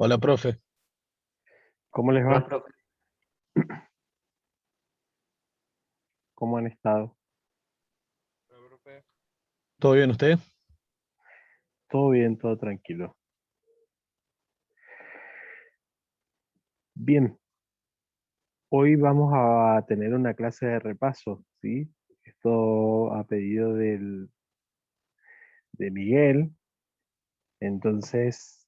Hola, profe. ¿Cómo les Hola, va? profe. ¿Cómo han estado? Hola, profe. ¿Todo bien usted? Todo bien, todo tranquilo. Bien, hoy vamos a tener una clase de repaso, ¿sí? Esto a pedido de Miguel. Entonces,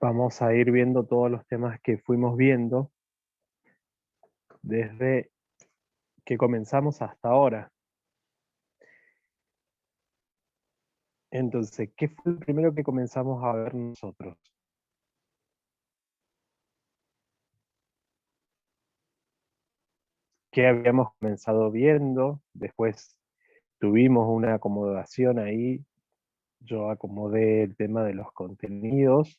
vamos a ir viendo todos los temas que fuimos viendo desde que comenzamos hasta ahora. Entonces, ¿qué fue el primero que comenzamos a ver nosotros? ¿Qué habíamos comenzado viendo? Después tuvimos una acomodación ahí. Yo acomodé el tema de los contenidos.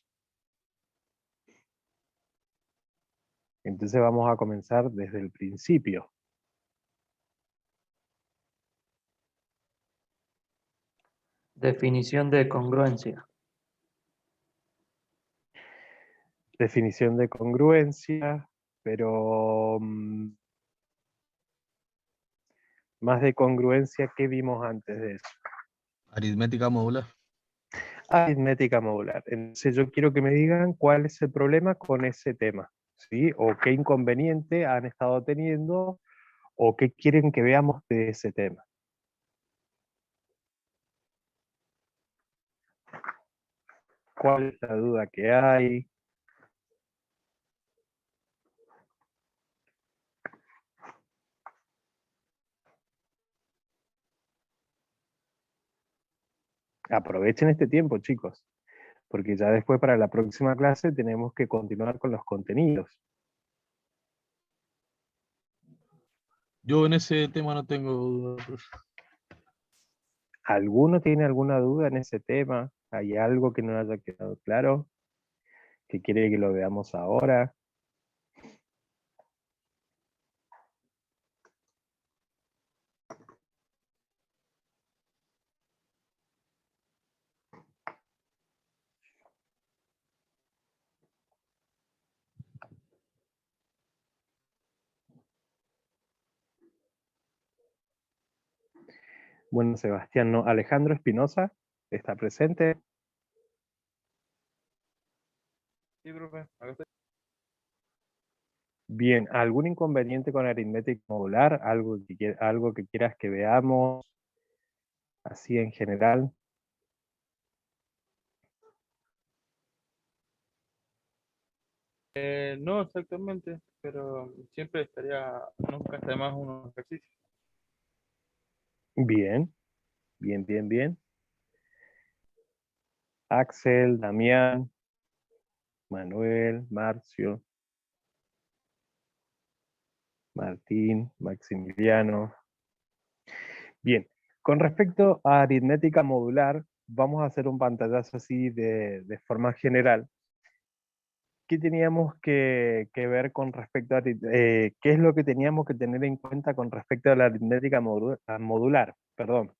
Entonces vamos a comenzar desde el principio. Definición de congruencia. Definición de congruencia, pero más de congruencia, ¿qué vimos antes de eso? Aritmética modular. Aritmética modular. Entonces yo quiero que me digan cuál es el problema con ese tema, ¿sí? O qué inconveniente han estado teniendo, o qué quieren que veamos de ese tema. ¿Cuál es la duda que hay? Aprovechen este tiempo, chicos, porque ya después para la próxima clase tenemos que continuar con los contenidos. Yo en ese tema no tengo duda, profe. ¿Alguno tiene alguna duda en ese tema? ¿Hay algo que no haya quedado claro? ¿Que quiere que lo veamos ahora? Bueno, Sebastián, no. Alejandro Espinosa, ¿está presente? Sí, profe. Acá estoy. Bien, ¿algún inconveniente con aritmética modular? ¿Algo que quieras que veamos? Así en general. No exactamente, pero siempre nunca está de más un ejercicio. Bien, bien, bien, bien. Axel, Damián, Manuel, Marcio, Martín, Maximiliano. Bien, con respecto a aritmética modular, vamos a hacer un pantallazo así de forma general. ¿Qué teníamos que ver con respecto a, qué es lo que teníamos que tener en cuenta con respecto a la aritmética modular? Perdón.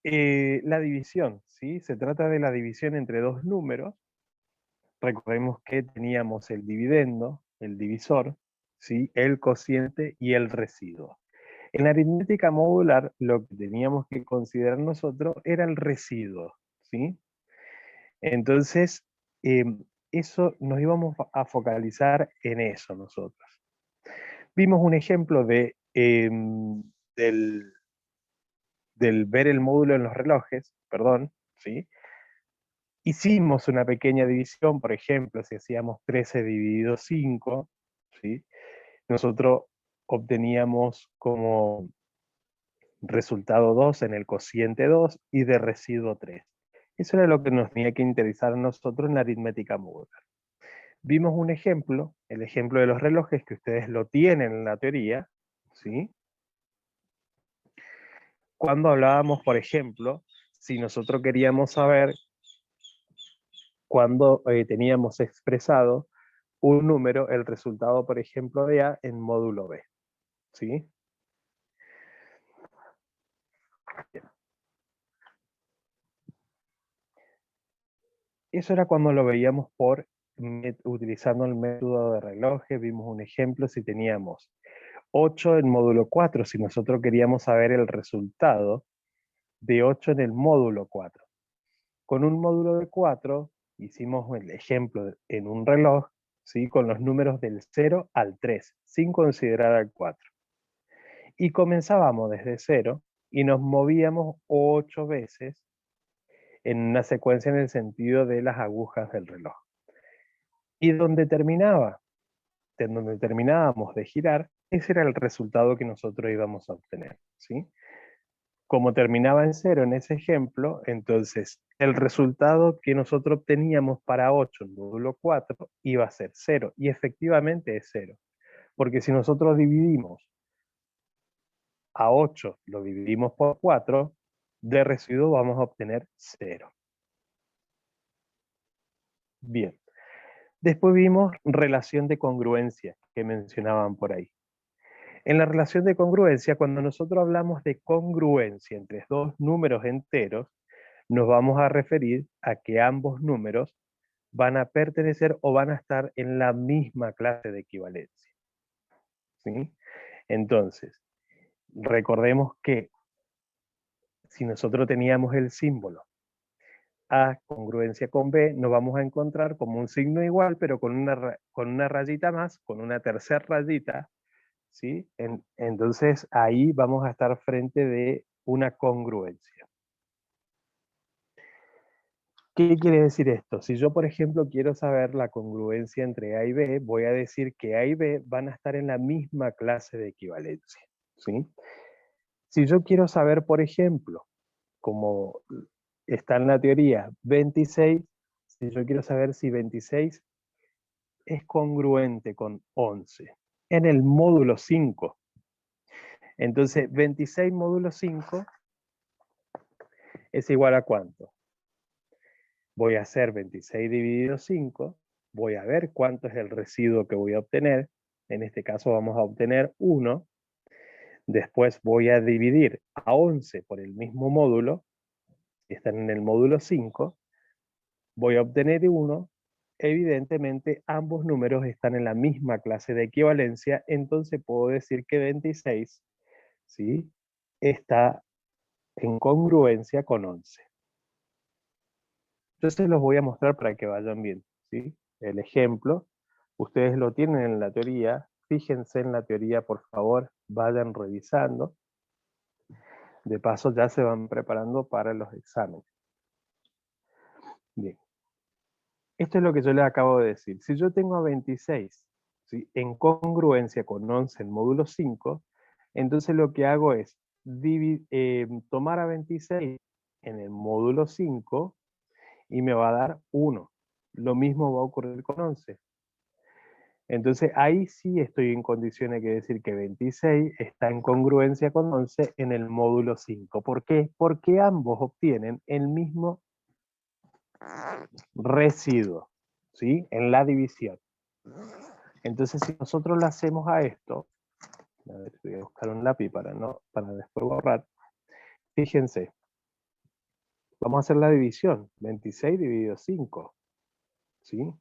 La división, ¿sí? Se trata de la división entre dos números. Recordemos que teníamos el dividendo, el divisor, ¿sí? El cociente y el residuo. En la aritmética modular, lo que teníamos que considerar nosotros era el residuo, ¿sí? Entonces, eh, eso nos íbamos a focalizar en eso nosotros. Vimos un ejemplo del, del ver el módulo en los relojes, perdón, ¿sí? Hicimos una pequeña división, por ejemplo, si hacíamos 13 dividido 5, ¿sí? Nosotros obteníamos como resultado 2 en el cociente 2 y de residuo 3. Eso era lo que nos tenía que interesar a nosotros en la aritmética modular. Vimos un ejemplo, el ejemplo de los relojes, que ustedes lo tienen en la teoría, ¿sí? Cuando hablábamos, por ejemplo, si nosotros queríamos saber cuándo teníamos expresado un número, el resultado, por ejemplo, de A en módulo B, ¿sí? Eso era cuando lo veíamos utilizando el método de relojes. Vimos un ejemplo si teníamos 8 en módulo 4, si nosotros queríamos saber el resultado de 8 en el módulo 4. Con un módulo de 4 hicimos el ejemplo en un reloj, ¿sí? Con los números del 0 al 3, sin considerar al 4. Y comenzábamos desde 0 y nos movíamos 8 veces en una secuencia en el sentido de las agujas del reloj. Y donde terminábamos de girar, ese era el resultado que nosotros íbamos a obtener, ¿sí? Como terminaba en 0 en ese ejemplo, entonces el resultado que nosotros obteníamos para 8 en módulo 4 iba a ser 0, y efectivamente es 0. Porque si nosotros dividimos a 8, lo dividimos por 4, de residuo vamos a obtener 0. Bien. Después vimos relación de congruencia, que mencionaban por ahí. En la relación de congruencia, cuando nosotros hablamos de congruencia entre dos números enteros, nos vamos a referir a que ambos números van a pertenecer o van a estar en la misma clase de equivalencia, ¿sí? Entonces, recordemos que si nosotros teníamos el símbolo A congruencia con B, nos vamos a encontrar como un signo igual, pero con una rayita más, con una tercera rayita, ¿sí? Entonces ahí vamos a estar frente de una congruencia. ¿Qué quiere decir esto? Si yo, por ejemplo, quiero saber la congruencia entre A y B, voy a decir que A y B van a estar en la misma clase de equivalencia, ¿sí? Si yo quiero saber, por ejemplo, como está en la teoría, 26, si yo quiero saber si 26 es congruente con 11 en el módulo 5. Entonces, 26 módulo 5 es igual a ¿cuánto? Voy a hacer 26 dividido 5, voy a ver cuánto es el residuo que voy a obtener. En este caso vamos a obtener 1. Después voy a dividir a 11 por el mismo módulo, que están en el módulo 5. Voy a obtener 1. Evidentemente ambos números están en la misma clase de equivalencia, entonces puedo decir que 26, ¿sí?, está en congruencia con 11. Entonces los voy a mostrar para que vayan bien, ¿sí? El ejemplo, ustedes lo tienen en la teoría, fíjense en la teoría, por favor, vayan revisando. De paso ya se van preparando para los exámenes. Bien. Esto es lo que yo les acabo de decir. Si yo tengo a 26, ¿sí?, en congruencia con 11 en módulo 5, entonces lo que hago es tomar a 26 en el módulo 5 y me va a dar 1. Lo mismo va a ocurrir con 11. Entonces ahí sí estoy en condiciones de decir que 26 está en congruencia con 11 en el módulo 5. ¿Por qué? Porque ambos obtienen el mismo residuo, ¿sí?, en la división. Entonces si nosotros le hacemos a esto, a ver, voy a buscar un lápiz para después borrar. Fíjense, vamos a hacer la división, 26 dividido 5, ¿sí?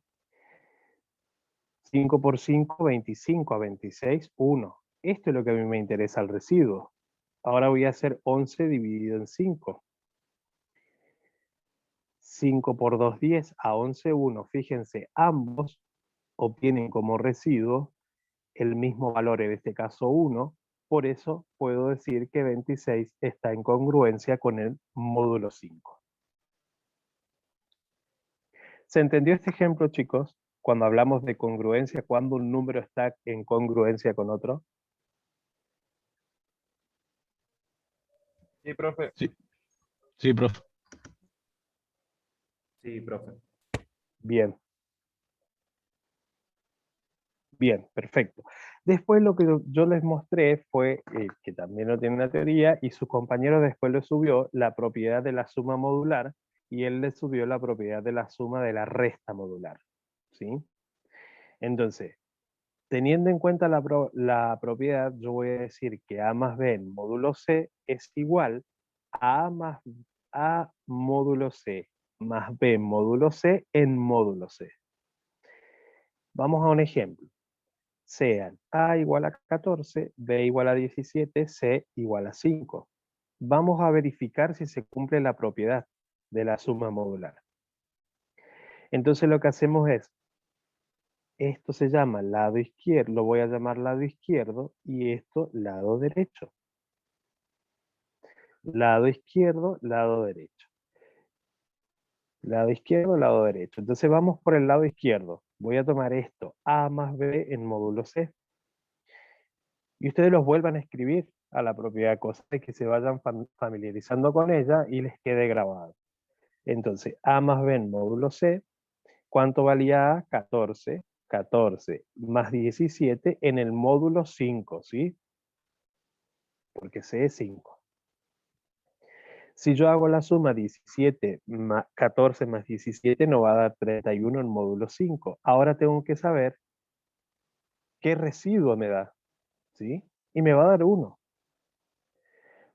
5 por 5, 25, a 26, 1. Esto es lo que a mí me interesa, el residuo. Ahora voy a hacer 11 dividido en 5. 5 por 2, 10, a 11, 1. Fíjense, ambos obtienen como residuo el mismo valor, en este caso 1. Por eso puedo decir que 26 está en congruencia con el módulo 5. ¿Se entendió este ejemplo, chicos? Cuando hablamos de congruencia, cuando un número está en congruencia con otro. Sí, profe. Sí, sí, profe. Sí, profe. Bien. Bien, perfecto. Después lo que yo les mostré fue, que también lo tiene una teoría, y su compañero después le subió la propiedad de la suma modular, y él le subió la propiedad de la suma de la resta modular, ¿sí? Entonces, teniendo en cuenta la propiedad, yo voy a decir que A más B en módulo C es igual a A más A módulo C más B módulo C en módulo C. Vamos a un ejemplo. Sean A igual a 14, B igual a 17, C igual a 5. Vamos a verificar si se cumple la propiedad de la suma modular. Entonces lo que hacemos es, esto se llama lado izquierdo, lo voy a llamar lado izquierdo, y esto lado derecho. Lado izquierdo, lado derecho. Lado izquierdo, lado derecho. Entonces vamos por el lado izquierdo. Voy a tomar esto, A más B en módulo C. Y ustedes los vuelvan a escribir a la propiedad, cosa de que se vayan familiarizando con ella y les quede grabado. Entonces, A más B en módulo C, ¿cuánto valía A? 14. 14 más 17 en el módulo 5, ¿sí? Porque C es 5. Si yo hago la suma 17 más 14 más 17, nos va a dar 31 en módulo 5. Ahora tengo que saber qué residuo me da, ¿sí? Y me va a dar 1.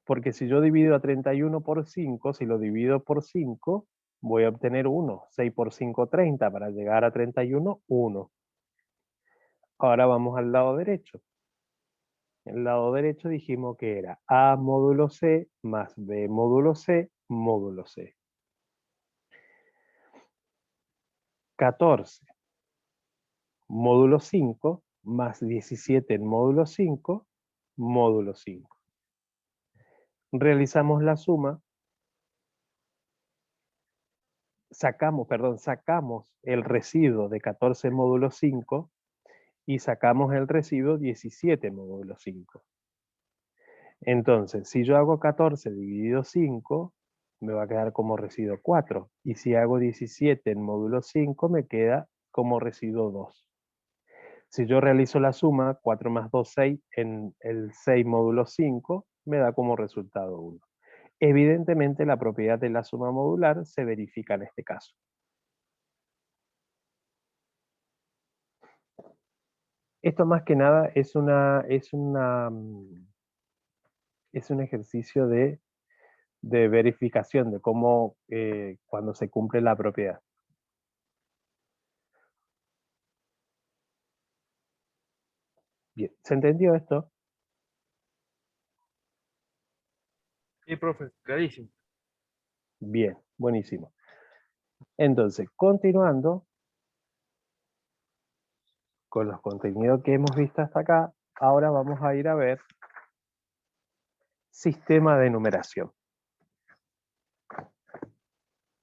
Porque si yo divido a 31 por 5, si lo divido por 5, voy a obtener 1. 6 por 5, 30. Para llegar a 31, 1. Ahora vamos al lado derecho. El lado derecho dijimos que era A módulo C más B módulo C módulo C. 14 módulo 5 más 17 en módulo 5 módulo 5. Realizamos la suma. Sacamos el residuo de 14 módulo 5 y sacamos el residuo 17 módulo 5. Entonces, si yo hago 14 dividido 5, me va a quedar como residuo 4. Y si hago 17 en módulo 5, me queda como residuo 2. Si yo realizo la suma, 4 más 2, 6, en el 6 módulo 5, me da como resultado 1. Evidentemente, la propiedad de la suma modular se verifica en este caso. Esto más que nada es un ejercicio de verificación de cómo cuando se cumple la propiedad. Bien, ¿se entendió esto? Sí, profe, clarísimo. Bien, buenísimo. Entonces, continuando con los contenidos que hemos visto hasta acá, ahora vamos a ir a ver sistema de numeración.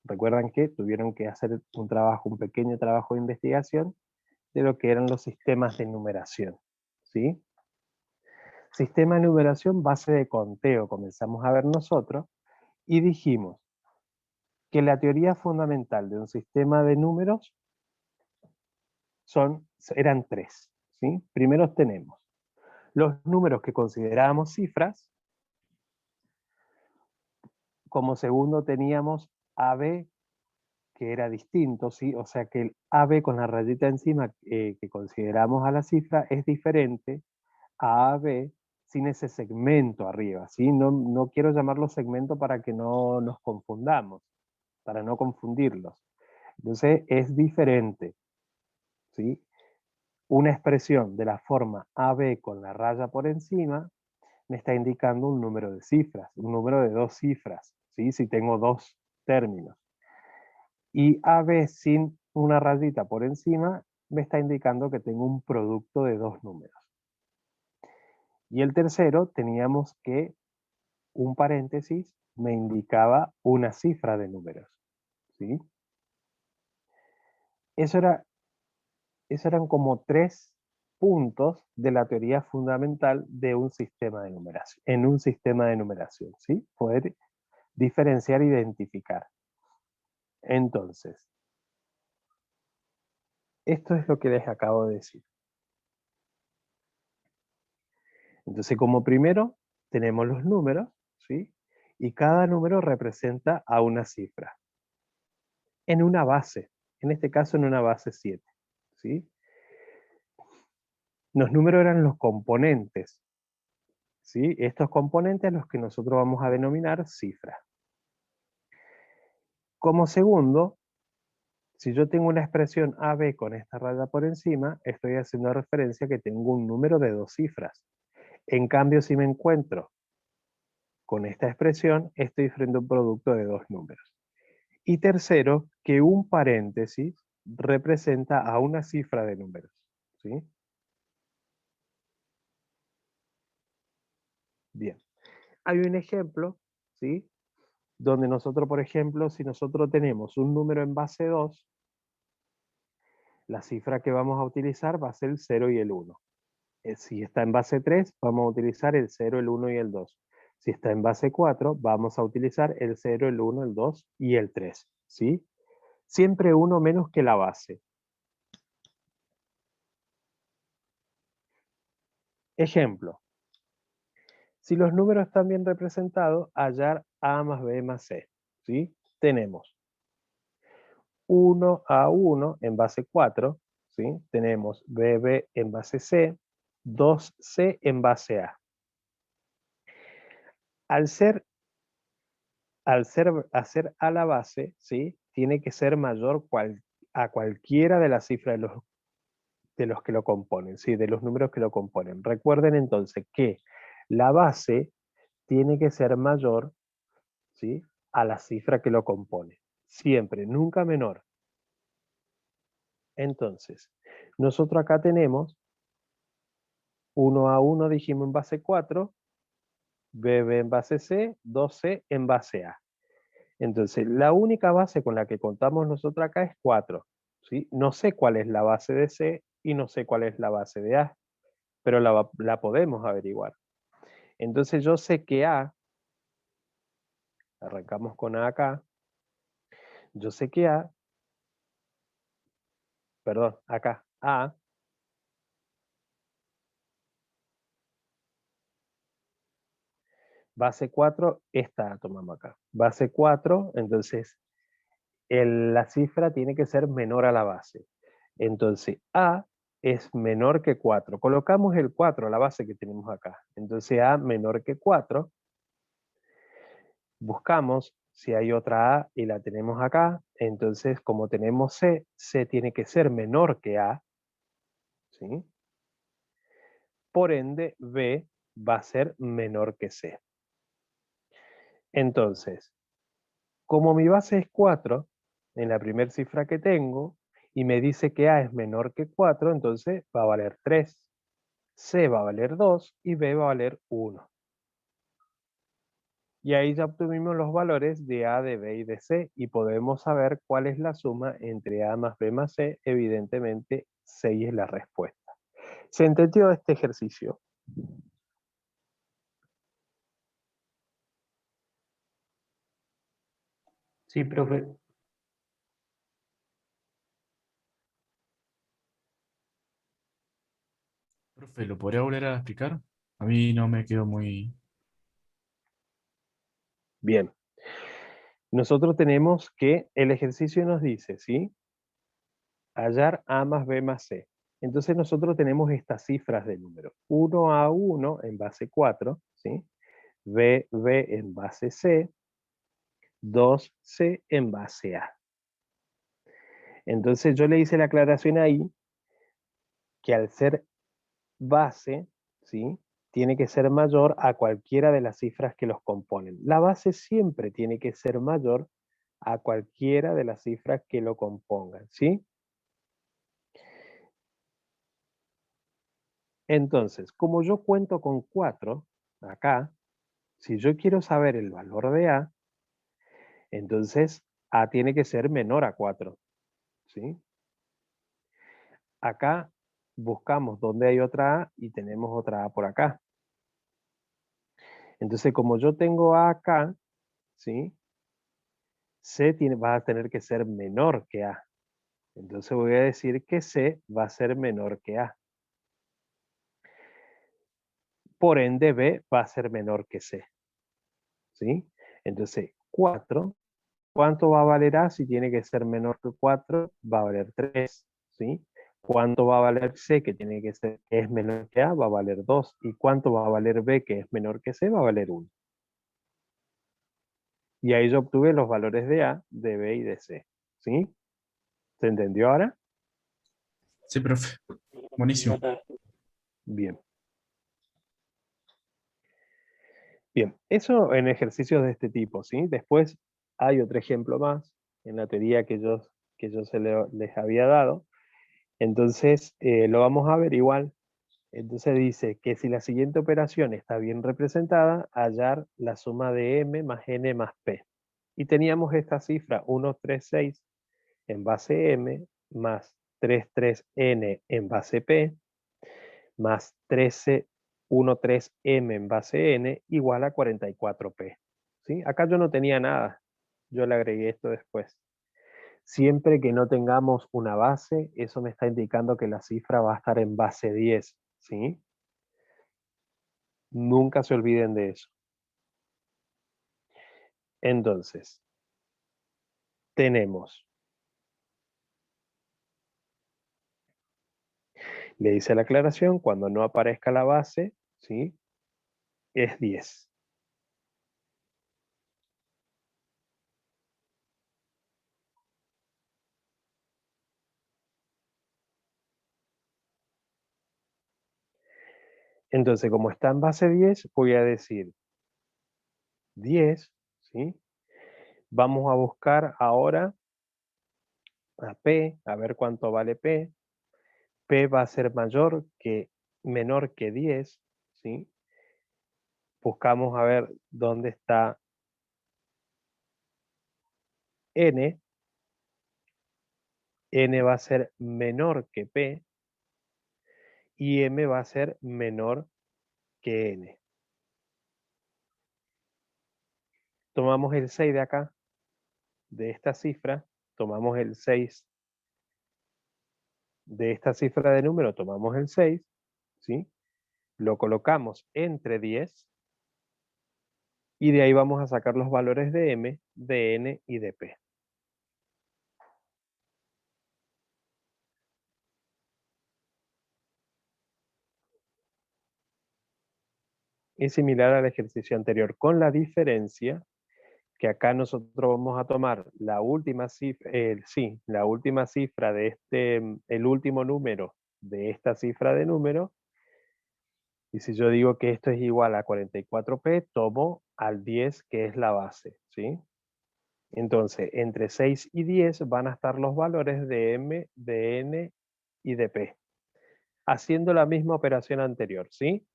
Recuerdan que tuvieron que hacer un pequeño trabajo de investigación de lo que eran los sistemas de numeración, ¿sí? Sistema de numeración, base de conteo, comenzamos a ver nosotros, y dijimos que la teoría fundamental de un sistema de números eran 3, ¿sí? Primero tenemos los números que considerábamos cifras. Como segundo teníamos AB, que era distinto, ¿sí? O sea que el AB con la rayita encima que consideramos a la cifra es diferente a AB sin ese segmento arriba, ¿sí? No quiero llamarlo segmento para que no nos confundamos, para no confundirlos. Entonces es diferente, ¿sí? Una expresión de la forma AB con la raya por encima me está indicando un número de cifras, un número de 2 cifras, ¿sí? Si tengo 2 términos. Y AB sin una rayita por encima me está indicando que tengo un producto de 2 números. Y el tercero teníamos que un paréntesis me indicaba una cifra de números, ¿sí? Eso eran como 3 puntos de la teoría fundamental de un sistema de numeración, en un sistema de numeración, ¿sí? Poder diferenciar e identificar. Entonces, esto es lo que les acabo de decir. Entonces, como primero, tenemos los números, ¿sí? Y cada número representa a una cifra. En una base, en este caso en una base 7, ¿sí? Los números eran los componentes, ¿sí? Estos componentes los que nosotros vamos a denominar cifras. Como segundo, si yo tengo una expresión AB con esta raya por encima, estoy haciendo referencia a que tengo un número de 2 cifras. En cambio, si me encuentro con esta expresión, estoy frente a un producto de 2 números. Y tercero, que un paréntesis representa a una cifra de números, ¿sí? Bien. Hay un ejemplo, ¿sí? Donde nosotros, por ejemplo, si nosotros tenemos un número en base 2, la cifra que vamos a utilizar va a ser el 0 y el 1. Si está en base 3, vamos a utilizar el 0, el 1 y el 2. Si está en base 4, vamos a utilizar el 0, el 1, el 2 y el 3, ¿sí? Siempre uno menos que la base. Ejemplo. Si los números están bien representados, hallar A más B más C, ¿sí? Tenemos 1A1 en base 4, ¿sí? Tenemos BB en base C, 2C en base A. Al ser hacer a la base, ¿sí? Tiene que ser mayor a cualquiera de las cifras de los que lo componen, ¿sí? De los números que lo componen. Recuerden entonces que la base tiene que ser mayor, ¿sí? A la cifra que lo compone. Siempre, nunca menor. Entonces, nosotros acá tenemos 1A1, dijimos en base 4, BB en base C, 2C en base A. Entonces, la única base con la que contamos nosotros acá es 4, ¿sí? No sé cuál es la base de C y no sé cuál es la base de A, pero la podemos averiguar. Entonces, yo sé que A, arrancamos con A acá, yo sé que A, perdón, acá, A, base 4, esta tomamos acá. Base 4, entonces la cifra tiene que ser menor a la base. Entonces A es menor que 4. Colocamos el 4, la base que tenemos acá. Entonces A menor que 4. Buscamos si hay otra A y la tenemos acá. Entonces como tenemos C, C tiene que ser menor que A, ¿sí? Por ende B va a ser menor que C. Entonces, como mi base es 4, en la primera cifra que tengo, y me dice que A es menor que 4, entonces va a valer 3. C va a valer 2 y B va a valer 1. Y ahí ya obtuvimos los valores de A, de B y de C y podemos saber cuál es la suma entre A más B más C. Evidentemente 6 es la respuesta. ¿Se entendió este ejercicio? Sí, profe. Profe, ¿lo podría volver a explicar? A mí no me quedó muy... Bien. Nosotros tenemos que el ejercicio nos dice, ¿sí? Hallar A más B más C. Entonces nosotros tenemos estas cifras de número. 1A1 en base 4, ¿sí? BB en base C, 2C en base A. Entonces yo le hice la aclaración ahí que al ser base, ¿sí? Tiene que ser mayor a cualquiera de las cifras que los componen. La base siempre tiene que ser mayor a cualquiera de las cifras que lo compongan, ¿sí? Entonces, como yo cuento con 4, acá, si yo quiero saber el valor de A, entonces A tiene que ser menor a 4, ¿sí? Acá buscamos dónde hay otra A y tenemos otra A por acá. Entonces, como yo tengo A acá, ¿sí? C va a tener que ser menor que A. Entonces voy a decir que C va a ser menor que A. Por ende, B va a ser menor que C, ¿sí? Entonces, 4, ¿cuánto va a valer A si tiene que ser menor que 4? Va a valer 3, ¿sí? ¿Cuánto va a valer C, que tiene que ser, que es menor que A? Va a valer 2. ¿Y cuánto va a valer B, que es menor que C? Va a valer 1. Y ahí yo obtuve los valores de A, de B y de C. ¿Sí? ¿Se entendió ahora? Sí, profe. Buenísimo. Bien. Bien, eso en ejercicios de este tipo, ¿sí? Después hay otro ejemplo más en la teoría les había dado. Entonces, lo vamos a ver igual. Entonces dice que si la siguiente operación está bien representada, hallar la suma de m más n más p. Y teníamos esta cifra 136 en base m más 33n en base p más 13m en base n igual a 44p. ¿Sí? Acá yo no tenía nada. Yo le agregué esto después. Siempre que no tengamos una base, eso me está indicando que la cifra va a estar en base 10. ¿Sí? Nunca se olviden de eso. Entonces, tenemos, le hice la aclaración, cuando no aparezca la base, ¿sí? Es 10. Entonces, como está en base 10, voy a decir 10, ¿sí? Vamos a buscar ahora a P, a ver cuánto vale P. P va a ser menor que 10, ¿sí? Buscamos a ver dónde está N. N va a ser menor que P y M va a ser menor que N. Tomamos el 6 de acá, de esta cifra, tomamos el 6 de esta cifra de número, tomamos el 6, ¿sí? Lo colocamos entre 10 y de ahí vamos a sacar los valores de M, de N y de P. Es similar al ejercicio anterior, con la diferencia que acá nosotros vamos a tomar la última cifra, la última cifra de el último número de esta cifra de número, y si yo digo que esto es igual a 44p, tomo al 10 que es la base, ¿sí? Entonces, entre 6 y 10 van a estar los valores de M, de N y de P, haciendo la misma operación anterior, ¿sí?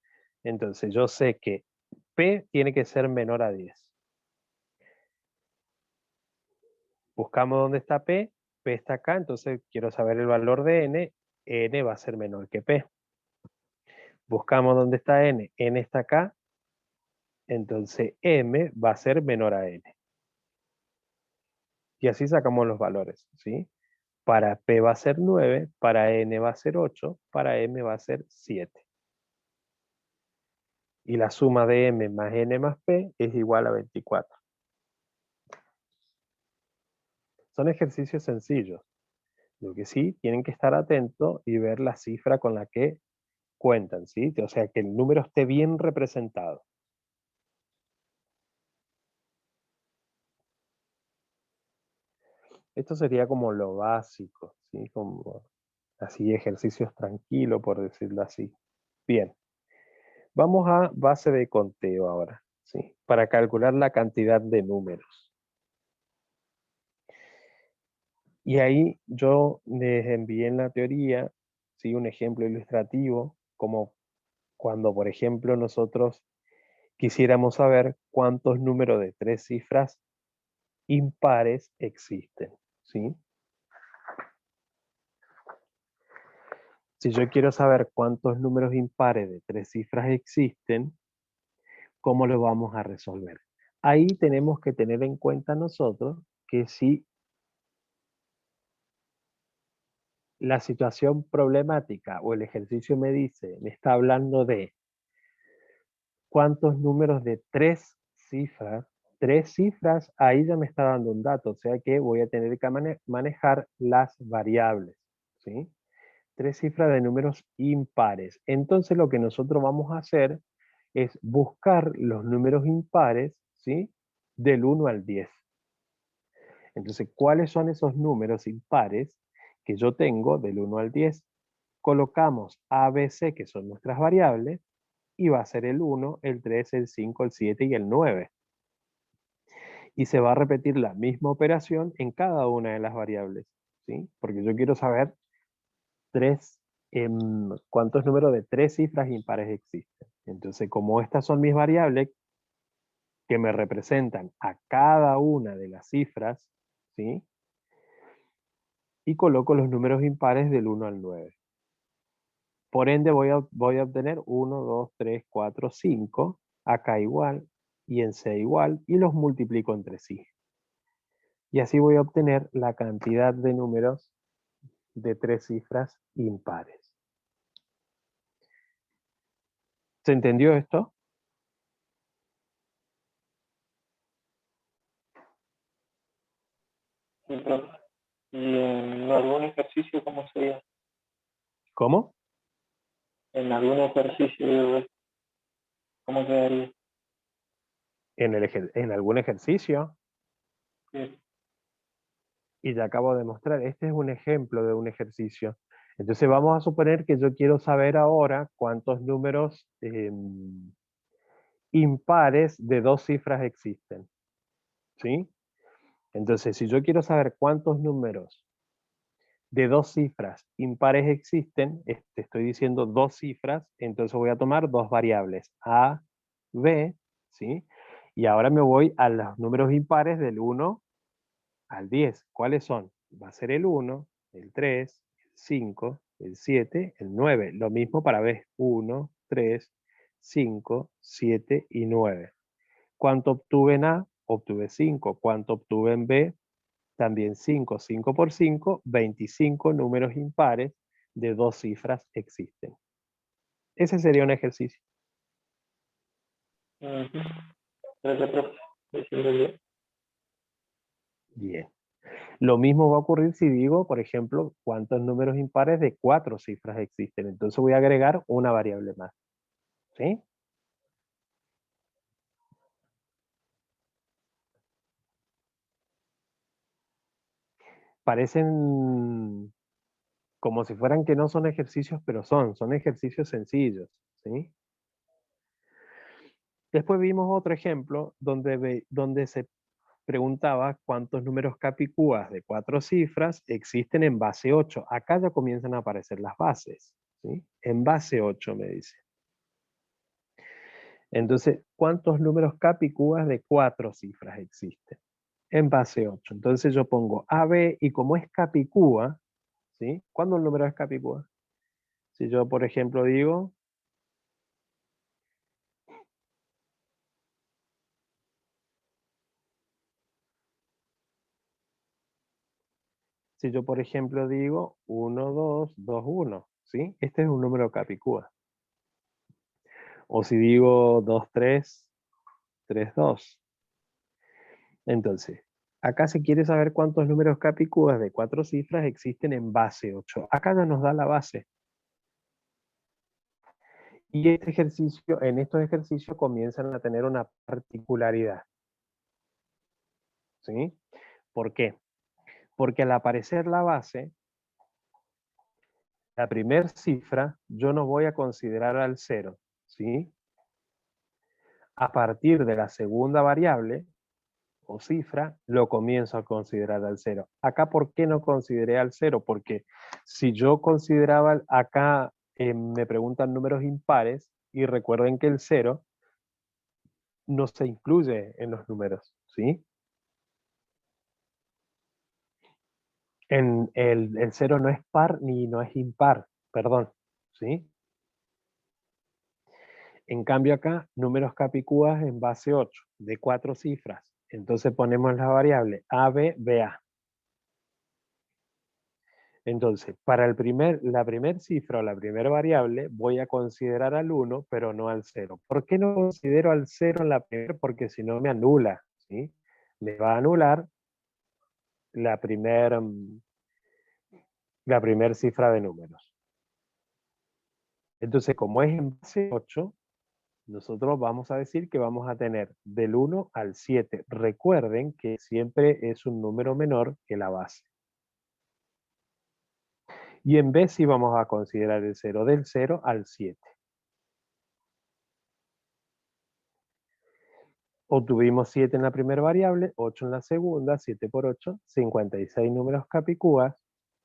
Entonces, yo sé que P tiene que ser menor a 10. Buscamos dónde está P, P está acá, entonces quiero saber el valor de N, N va a ser menor que P. Buscamos dónde está N, N está acá, entonces M va a ser menor a N. Y así sacamos los valores, ¿sí? Para P va a ser 9, para N va a ser 8, para M va a ser 7. Y la suma de M más N más P es igual a 24. Son ejercicios sencillos. Lo que sí, tienen que estar atentos y ver la cifra con la que cuentan, ¿sí? O sea, que el número esté bien representado. Esto sería como lo básico, ¿sí? Como así ejercicios tranquilos, por decirlo así. Bien, vamos a base de conteo ahora, ¿sí? Para calcular la cantidad de números. Y ahí yo les envié en la teoría, ¿sí? Un ejemplo ilustrativo, como cuando, por ejemplo, nosotros quisiéramos saber cuántos números de 3 cifras impares existen, ¿sí? Si yo quiero saber cuántos números impares de 3 cifras existen, ¿cómo lo vamos a resolver? Ahí tenemos que tener en cuenta nosotros que si la situación problemática o el ejercicio me está hablando de cuántos números de 3 cifras, ahí ya me está dando un dato, o sea que voy a tener que manejar las variables, ¿sí? 3 cifras de números impares. Entonces lo que nosotros vamos a hacer es buscar los números impares, ¿sí? del 1 al 10. Entonces, ¿cuáles son esos números impares que yo tengo del 1 al 10? Colocamos A, B, C, que son nuestras variables, y va a ser el 1, el 3, el 5, el 7 y el 9. Y se va a repetir la misma operación en cada una de las variables, ¿sí? Porque yo quiero saber cuántos números de 3 cifras impares existen. Entonces, como estas son mis variables que me representan a cada una de las cifras, ¿sí? Y coloco los números impares del 1 al 9. Por ende voy a obtener 1, 2, 3, 4, 5, acá igual, y en C igual, y los multiplico entre sí. Y así voy a obtener la cantidad de números de 3 cifras impares. ¿Se entendió esto? Sí, profe. Y en algún ejercicio, ¿cómo sería? ¿Cómo? En algún ejercicio, digo, ¿cómo quedaría? En algún ejercicio, Sí. y ya acabo de mostrar, este es un ejemplo de un ejercicio. Entonces vamos a suponer que yo quiero saber ahora cuántos números impares de 2 cifras existen, ¿sí? Entonces, si yo quiero saber cuántos números de 2 cifras impares existen, estoy diciendo 2 cifras, entonces voy a tomar 2 variables, A, B, ¿sí? Y ahora me voy a los números impares del 1 al 10. ¿Cuáles son? Va a ser el 1, el 3, el 5, el 7, el 9. Lo mismo para B. 1, 3, 5, 7 y 9. ¿Cuánto obtuve en A? Obtuve 5. ¿Cuánto obtuve en B? También 5. 5 por 5, 25 números impares de 2 cifras existen. Ese sería un ejercicio. Ujú. Gracias, profe. Sí, sí, entendí. Bien. Lo mismo va a ocurrir si digo, por ejemplo, cuántos números impares de 4 cifras existen. Entonces voy a agregar una variable más. ¿Sí? Parecen como si fueran que no son ejercicios, pero son ejercicios sencillos. ¿Sí? Después vimos otro ejemplo donde se preguntaba cuántos números capicúas de 4 cifras existen en base 8. Acá ya comienzan a aparecer las bases. ¿Sí? En base 8 me dice. Entonces, ¿cuántos números capicúas de 4 cifras existen? En base 8. Entonces yo pongo AB y como es capicúa, ¿sí? ¿Cuándo el número es capicúa? Si yo, por ejemplo, digo, si yo, por ejemplo, digo 1, 2, 2, 1, ¿sí? Este es un número capicúa. O si digo 2, 3, 3, 2. Entonces, acá se quiere saber cuántos números capicúas de 4 cifras existen en base 8. Acá ya nos da la base. Y en estos ejercicios comienzan a tener una particularidad. ¿Sí? ¿Por qué? Porque al aparecer la base, la primera cifra, yo no voy a considerar al 0. ¿Sí? A partir de la segunda variable o cifra, lo comienzo a considerar al 0. Acá, ¿por qué no consideré al 0? Porque si yo consideraba, acá me preguntan números impares, y recuerden que el 0 no se incluye en los números, ¿sí? El 0 no es par ni no es impar, perdón, ¿sí? En cambio acá, números capicúas en base 8, de 4 cifras. Entonces ponemos la variable A, B, BA. Entonces, para la primera cifra o la primera variable, voy a considerar al 1, pero no al 0. ¿Por qué no considero al 0 en la primera? Porque si no me anula, ¿sí? Me va a anular la primera cifra de números. Entonces, como es en base 8, nosotros vamos a decir que vamos a tener del 1 al 7. Recuerden que siempre es un número menor que la base. Y en B sí vamos a considerar el 0, del 0 al 7. Obtuvimos 7 en la primera variable, 8 en la segunda, 7 por 8, 56 números capicúas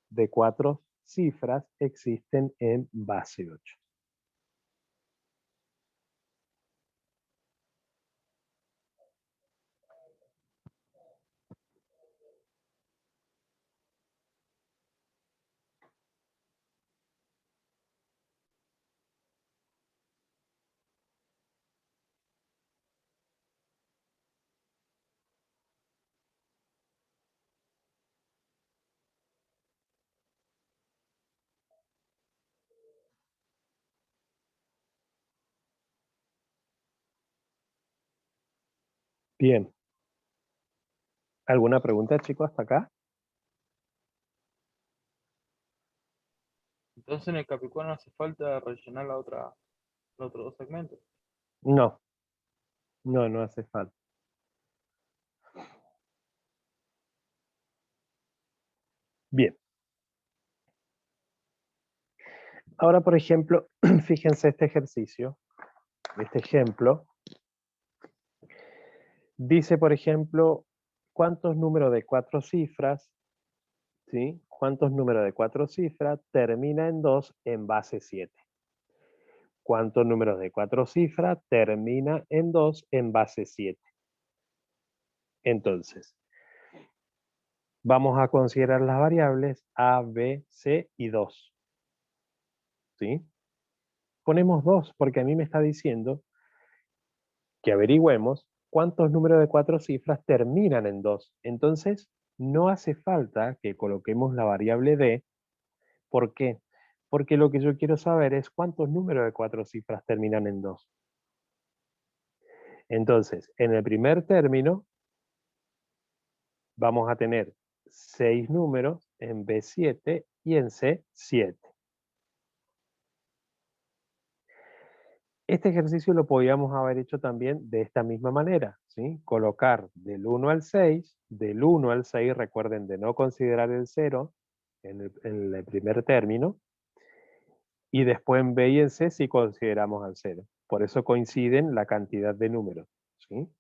de 4 cifras existen en base 8. Bien. ¿Alguna pregunta, chicos, hasta acá? Entonces en el Capicúa no hace falta rellenar los otros dos segmentos. No, no hace falta. Bien. Ahora, por ejemplo, fíjense este ejercicio, este ejemplo. Dice, por ejemplo, ¿cuántos números de 4 cifras, ¿sí? ¿Cuántos números de 4 cifras termina en 2 en base 7? ¿Cuántos números de 4 cifras termina en 2 en base 7? Entonces, vamos a considerar las variables A, B, C y 2. ¿Sí? Ponemos 2 porque a mí me está diciendo que averigüemos cuántos números de 4 cifras terminan en 2. Entonces, no hace falta que coloquemos la variable D. ¿Por qué? Porque lo que yo quiero saber es cuántos números de 4 cifras terminan en 2. Entonces, en el primer término, vamos a tener 6 números, en B 7 y en C 7. Este ejercicio lo podíamos haber hecho también de esta misma manera, ¿sí? Colocar del 1 al 6, del 1 al 6, recuerden de no considerar el 0 en el primer término, y después en B y en C sí consideramos al 0. Por eso coinciden la cantidad de números, ¿sí?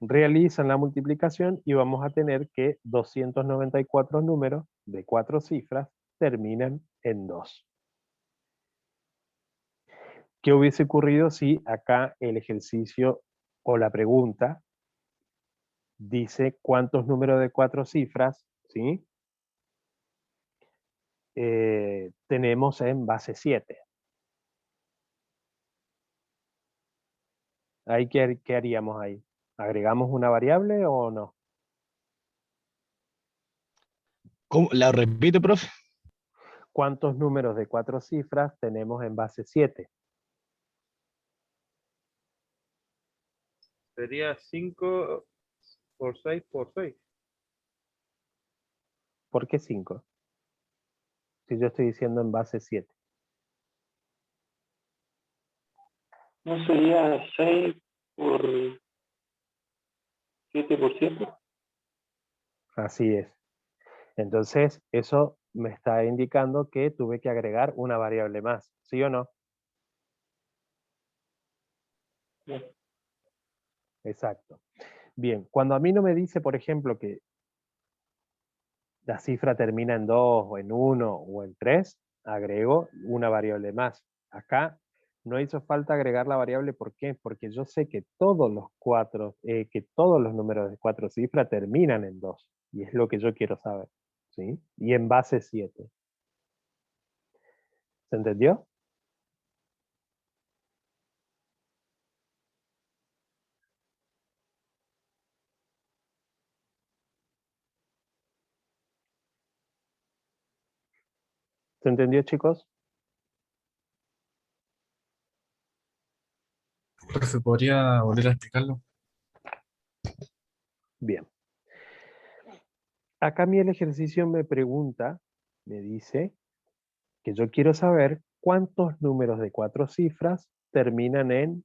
Realizan la multiplicación y vamos a tener que 294 números de 4 cifras terminan en 2. ¿Qué hubiese ocurrido si acá el ejercicio o la pregunta dice cuántos números de 4 cifras, ¿sí? Tenemos en base 7? Ahí, ¿qué haríamos ahí? ¿Agregamos una variable o no? ¿Cómo? ¿La repite, profe? ¿Cuántos números de 4 cifras tenemos en base 7? Sería 5 por 6 por 6. ¿Por qué 5? Si yo estoy diciendo en base 7. ¿No sería 6 por 7 por 7? Así es. Entonces, eso me está indicando que tuve que agregar una variable más, ¿sí o no? No. Exacto. Bien, cuando a mí no me dice, por ejemplo, que la cifra termina en 2 o en 1 o en 3, agrego una variable más. Acá no hizo falta agregar la variable, ¿por qué? Porque yo sé que todos los números de 4 cifras terminan en 2, y es lo que yo quiero saber, ¿sí? Y en base 7. ¿Se entendió? ¿Se entendió, chicos? Profe, ¿podría volver a explicarlo? Bien. Acá a mí el ejercicio me pregunta, me dice que yo quiero saber cuántos números de 4 cifras terminan en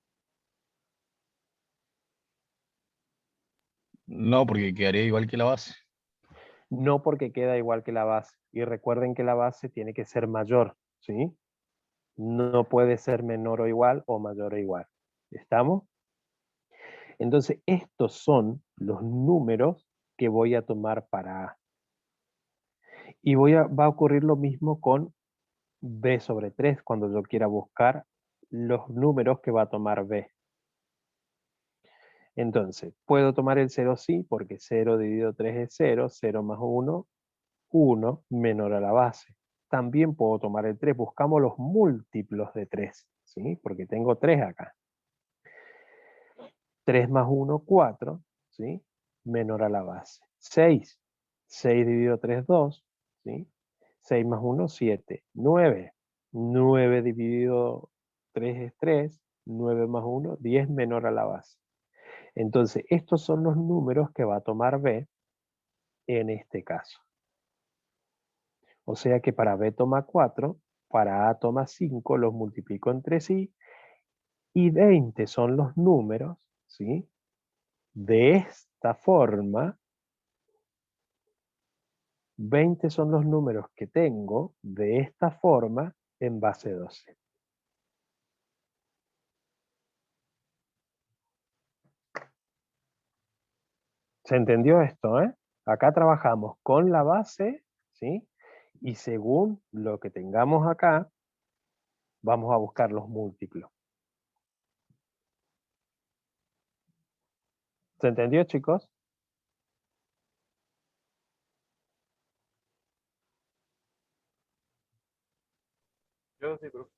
No, porque quedaría igual que la base. No, porque queda igual que la base. Y recuerden que la base tiene que ser mayor, ¿sí? No puede ser menor o igual o mayor o igual. ¿Estamos? Entonces, estos son los números que voy a tomar para A. Y va a ocurrir lo mismo con B sobre 3 cuando yo quiera buscar los números que va a tomar B. Entonces, puedo tomar el 0 sí, porque 0 dividido 3 es 0, 0 más 1, 1 menor a la base. También puedo tomar el 3, buscamos los múltiplos de 3, ¿sí? Porque tengo 3 acá. 3 más 1, 4, ¿sí? Menor a la base. 6, 6 dividido 3, 2, ¿sí? 6 más 1, 7. 9, 9 dividido 3 es 3, 9 más 1, 10 menor a la base. Entonces, estos son los números que va a tomar B en este caso. O sea que para B toma 4, para A toma 5, los multiplico entre sí, y 20 son los números, ¿sí? De esta forma, 20 son los números que tengo de esta forma en base 12. ¿Se entendió esto, eh? Acá trabajamos con la base, ¿sí? Y según lo que tengamos acá, vamos a buscar los múltiplos. ¿Se entendió, chicos? Yo sí, profe.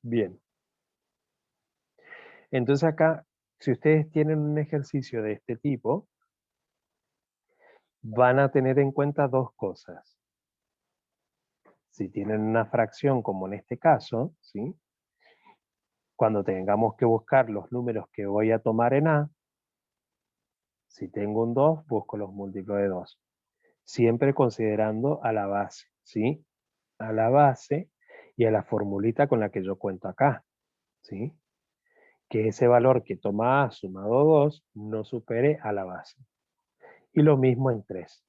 Bien. Entonces acá, si ustedes tienen un ejercicio de este tipo, van a tener en cuenta dos cosas. Si tienen una fracción, como en este caso, ¿sí? Cuando tengamos que buscar los números que voy a tomar en A, si tengo un 2, busco los múltiplos de 2. Siempre considerando a la base, ¿sí? A la base y a la formulita con la que yo cuento acá, ¿sí? Que ese valor que toma A sumado 2 no supere a la base. Y lo mismo en 3.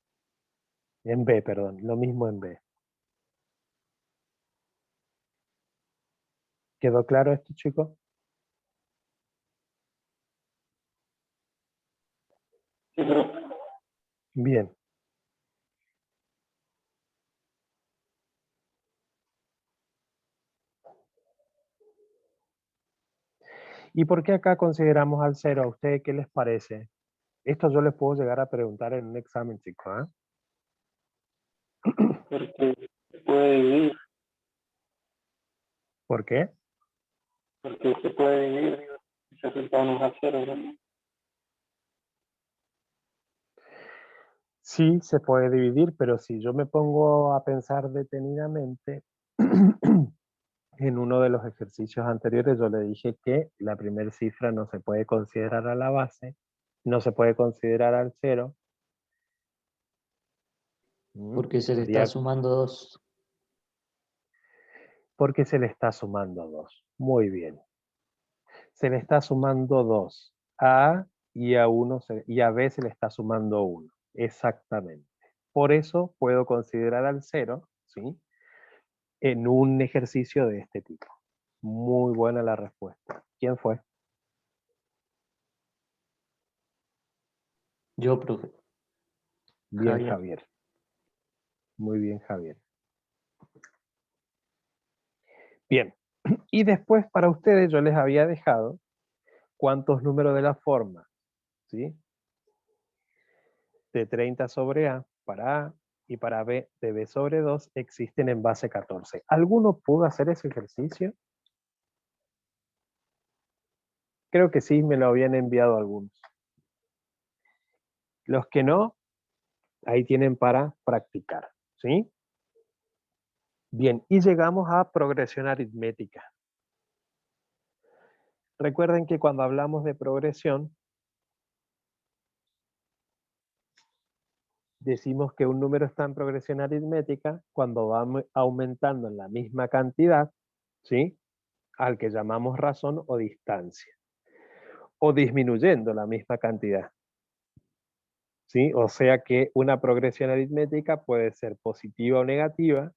En B, perdón. Lo mismo en B. ¿Quedó claro esto, chicos? Sí, profe. Bien. ¿Y por qué acá consideramos al 0? ¿A ustedes qué les parece? Esto yo les puedo llegar a preguntar en un examen, chicos. Porque se puede dividir, ¿Por qué? porque se puede dividir, digo, y se acercamos a cero, ¿no? Sí, se puede dividir, pero si yo me pongo a pensar detenidamente, en uno de los ejercicios anteriores yo le dije que la primera cifra no se puede considerar a la base, no se puede considerar al 0. Porque se le está Sería sumando 2. porque se le está sumando 2. Muy bien. Se le está sumando 2 a A y a, y a B se le está sumando 1. Exactamente. Por eso puedo considerar al 0, ¿sí? En un ejercicio de este tipo. Muy buena la respuesta. ¿Quién fue? Yo, profe. Bien, Javier. Javier. Muy bien, Javier. Bien. Y después para ustedes yo les había dejado cuántos números de la forma, ¿sí? De 30 sobre A para A y para B de B sobre 2 existen en base 14. ¿Alguno pudo hacer ese ejercicio? Creo que sí, me lo habían enviado algunos. Los que no, ahí tienen para practicar, ¿sí? Bien, y llegamos a progresión aritmética. Recuerden que cuando hablamos de progresión, Decimos que un número está en progresión aritmética cuando va aumentando en la misma cantidad, ¿sí? Al que llamamos razón o distancia. O disminuyendo la misma cantidad, ¿sí? O sea que una progresión aritmética puede ser positiva o negativa,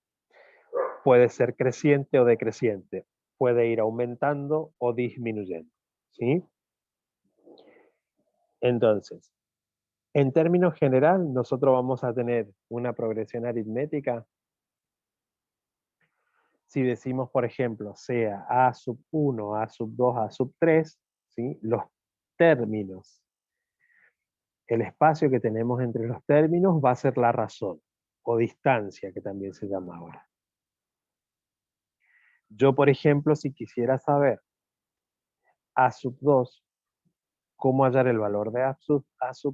puede ser creciente o decreciente, puede ir aumentando o disminuyendo, ¿sí? Entonces, en términos general, nosotros vamos a tener una progresión aritmética. Si decimos, por ejemplo, sea A sub 1, A sub 2, A sub 3, ¿sí? Los términos, el espacio que tenemos entre los términos va a ser la razón, o distancia, que también se llama ahora. Yo, por ejemplo, si quisiera saber A sub 2, cómo hallar el valor de A sub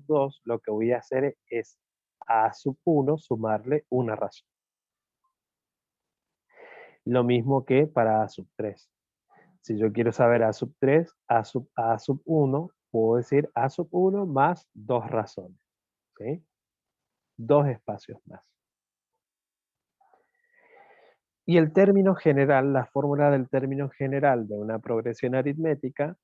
2, lo que voy a hacer es a A sub 1 sumarle una razón. Lo mismo que para A sub 3. Si yo quiero saber A sub 3, A sub 1, puedo decir A sub 1 más dos razones, ¿sí? Dos espacios más. Y el término general, la fórmula del término general de una progresión aritmética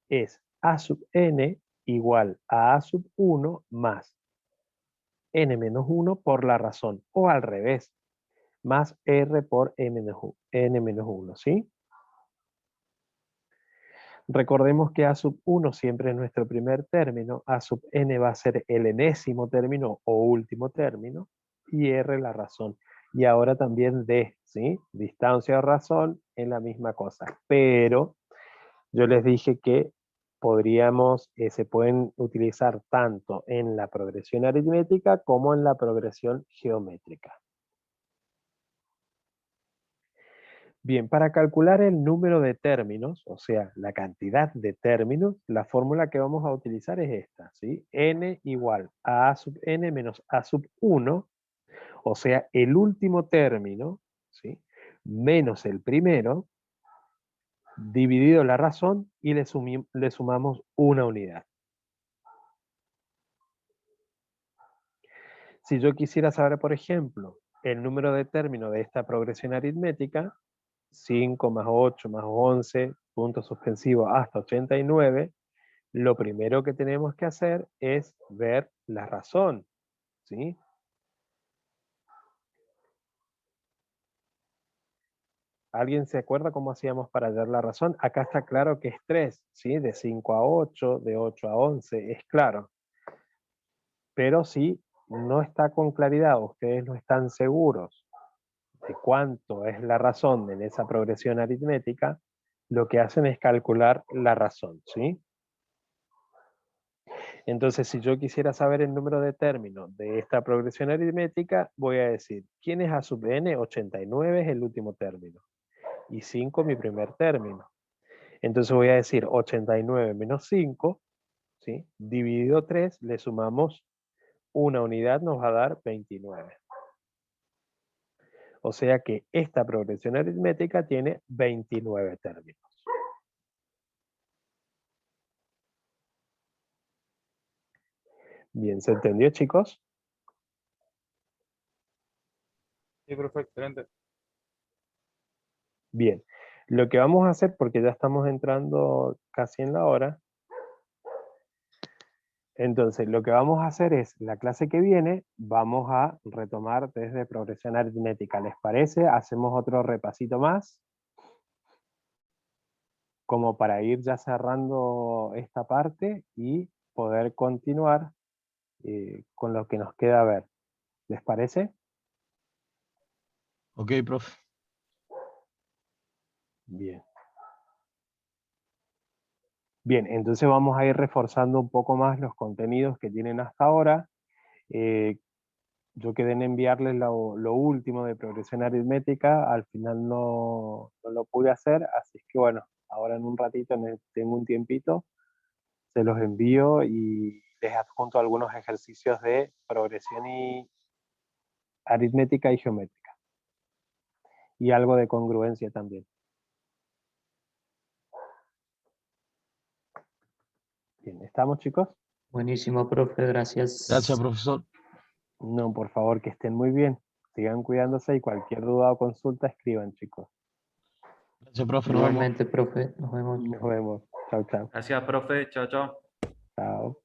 es A sub n igual a A sub 1 más n menos 1 por la razón, o al revés, más r por n menos 1, ¿sí? Recordemos que A sub 1 siempre es nuestro primer término, A sub n va a ser el enésimo término o último término, y r la razón. Y ahora también d, ¿sí? Distancia o razón es la misma cosa, pero yo les dije que se pueden utilizar tanto en la progresión aritmética como en la progresión geométrica. Bien, para calcular el número de términos, o sea, la cantidad de términos, la fórmula que vamos a utilizar es esta, ¿sí? N igual a A sub n menos A sub 1, o sea, el último término, ¿sí? Menos el primero, dividido la razón, y le sumamos una unidad. Si yo quisiera saber, por ejemplo, el número de términos de esta progresión aritmética, 5 más 8 más 11, puntos suspensivos hasta 89, lo primero que tenemos que hacer es ver la razón, ¿sí? ¿Alguien se acuerda cómo hacíamos para hallar la razón? Acá está claro que es 3, ¿sí? De 5 a 8, de 8 a 11, es claro. Pero si no está con claridad, ustedes no están seguros de cuánto es la razón en esa progresión aritmética, lo que hacen es calcular la razón, ¿sí? Entonces, si yo quisiera saber el número de términos de esta progresión aritmética, voy a decir, ¿quién es A sub n? 89 es el último término. Y 5 mi primer término. Entonces voy a decir 89 menos 5, ¿sí? Dividido 3, le sumamos una unidad, nos va a dar 29. O sea que esta progresión aritmética tiene 29 términos. Bien, ¿se entendió, chicos? Sí, profe, excelente. Bien, lo que vamos a hacer, porque ya estamos entrando casi en la hora, entonces lo que vamos a hacer es, la clase que viene, vamos a retomar desde progresión aritmética. ¿Les parece? Hacemos otro repasito más, como para ir ya cerrando esta parte y poder continuar con lo que nos queda a ver. ¿Les parece? Ok, profe. Bien. Bien, entonces vamos a ir reforzando un poco más los contenidos que tienen hasta ahora. Yo quedé en enviarles lo último de progresión aritmética, al final no lo pude hacer, así que bueno, ahora en un ratito tengo un tiempito, se los envío y les adjunto algunos ejercicios de progresión aritmética y geométrica. Y algo de congruencia también. Bien, ¿estamos, chicos? Buenísimo, profe, gracias. Gracias, profesor. No, por favor, que estén muy bien. Sigan cuidándose y cualquier duda o consulta escriban, chicos. Gracias, profe. Nos vemos. Igualmente, profe, nos vemos. Nos vemos. Chao, chao. Gracias, profe. Chao, chao. Chao.